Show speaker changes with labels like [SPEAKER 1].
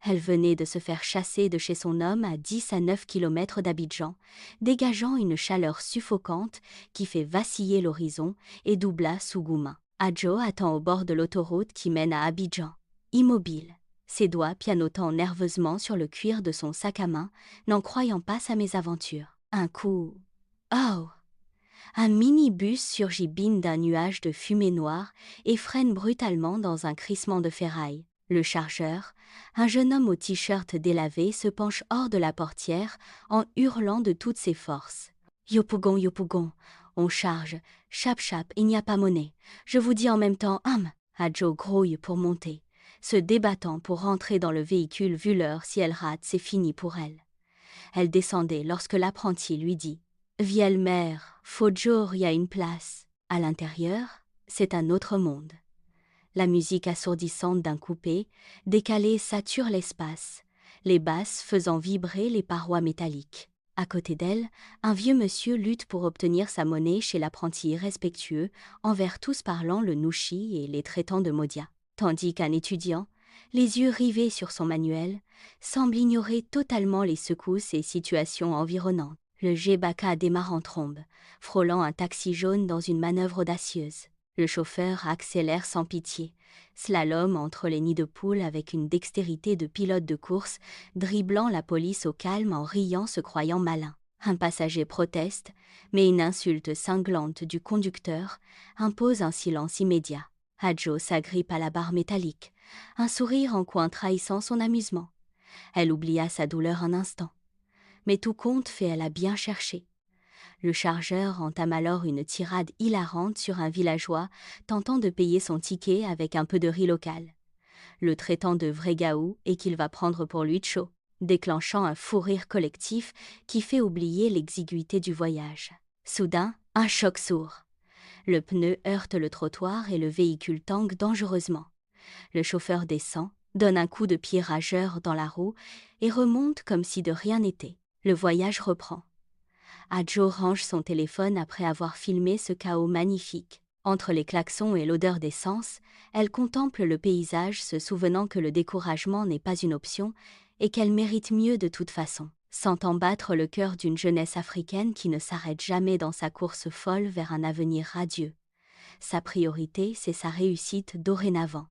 [SPEAKER 1] Elle venait de se faire chasser de chez son homme à 10 à 9 kilomètres d'Abidjan, dégageant une chaleur suffocante qui fait vaciller l'horizon et Doubla sous Gouma. Adjo attend au bord de l'autoroute qui mène à Abidjan, immobile, ses doigts pianotant nerveusement sur le cuir de son sac à main, n'en croyant pas sa mésaventure. Un coup... Oh! Un minibus surgit bine d'un nuage de fumée noire et freine brutalement dans un crissement de ferraille. Le chargeur, un jeune homme au t-shirt délavé, se penche hors de la portière en hurlant de toutes ses forces. « Yopougon, on charge, chap, il n'y a pas monnaie. Je vous dis en même temps, Adjo grouille pour monter, se débattant pour rentrer dans le véhicule vu l'heure, si elle rate, c'est fini pour elle. Elle descendait lorsque l'apprenti lui dit « Vielle mère, faut jour, y a une place. » À l'intérieur, c'est un autre monde. La musique assourdissante d'un coupé, décalée, sature l'espace, les basses faisant vibrer les parois métalliques. À côté d'elle, un vieux monsieur lutte pour obtenir sa monnaie chez l'apprenti irrespectueux, envers tous parlant le nouchi et les traitant de modia. Tandis qu'un étudiant, les yeux rivés sur son manuel, semble ignorer totalement les secousses et situations environnantes. Le Gbaka démarre en trombe, frôlant un taxi jaune dans une manœuvre audacieuse. Le chauffeur accélère sans pitié, slalom entre les nids de poules avec une dextérité de pilote de course, dribblant la police au calme en riant, se croyant malin. Un passager proteste, mais une insulte cinglante du conducteur impose un silence immédiat. Adjo s'agrippe à la barre métallique, un sourire en coin trahissant son amusement. Elle oublia sa douleur un instant. Mais tout compte fait, elle a bien cherché. Le chargeur entame alors une tirade hilarante sur un villageois tentant de payer son ticket avec un peu de riz local, le traitant de vrai gaou et qu'il va prendre pour lui de chaud, déclenchant un fou rire collectif qui fait oublier l'exiguïté du voyage. Soudain, un choc sourd. Le pneu heurte le trottoir et le véhicule tangue dangereusement. Le chauffeur descend, donne un coup de pied rageur dans la roue et remonte comme si de rien n'était. Le voyage reprend. Adjo range son téléphone après avoir filmé ce chaos magnifique. Entre les klaxons et l'odeur d'essence, elle contemple le paysage, se souvenant que le découragement n'est pas une option et qu'elle mérite mieux de toute façon. Sentant battre le cœur d'une jeunesse africaine qui ne s'arrête jamais dans sa course folle vers un avenir radieux. Sa priorité, c'est sa réussite dorénavant.